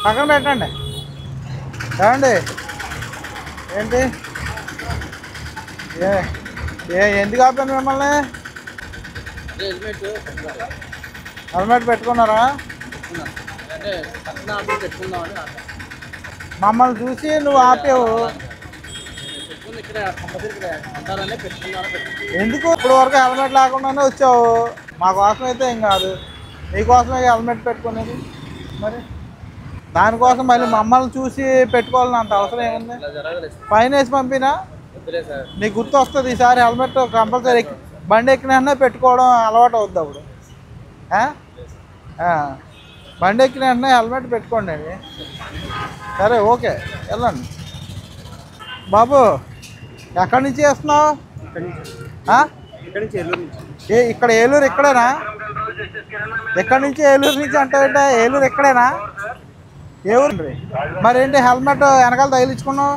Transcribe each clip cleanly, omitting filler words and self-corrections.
పక్కన పెట్టండి. ఏమండి ఏంటి ఎందుకు ఆపాను మిమ్మల్ని? హెల్మెట్ పెట్టుకున్నారా? మమ్మల్ని చూసి నువ్వు ఆపావు ఎందుకు? ఇప్పుడు వరకు హెల్మెట్ లేకుండానే వచ్చావు. మా కోసం అయితే ఏం కాదు, నీకోసమే హెల్మెట్ పెట్టుకునేది. మరి దానికోసం మళ్ళీ మమ్మల్ని చూసి పెట్టుకోవాలని అంత అవసరం ఏముంది? ఫైన్ వేసి పంపినా నీకు గుర్తు వస్తుంది. ఈసారి హెల్మెట్ కంపల్సరీ బండి ఎక్కినా పెట్టుకోవడం అలవాటు అవుద్ది. అప్పుడు బండి ఎక్కిన వెంటనే హెల్మెట్ పెట్టుకోండి. సరే ఓకే, వెళ్ళండి. బాబు ఎక్కడి నుంచి చేస్తున్నావు? ఇక్కడ ఏలూరు ఇక్కడేనా? ఎక్కడి నుంచి? ఏలూరు నుంచి అంటే ఏలూరు ఇక్కడేనా? ఏ ఊరు? మరేంటి హెల్మెట్ వెనకాల తగిలించుకున్నావు?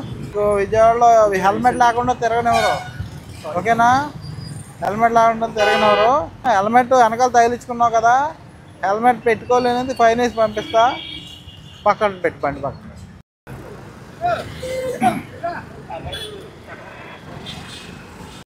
విజయవాడలో హెల్మెట్ లేకుండా తిరగనివ్వరు, ఓకేనా? హెల్మెట్ లేకుండా తిరగనివ్వరు. హెల్మెట్ వెనకాల తగిలించుకున్నావు కదా, హెల్మెట్ పెట్టుకోలేనిది ఫైన్ వేసి పంపిస్తా. పక్కన పెట్టుకోండి, పక్కన.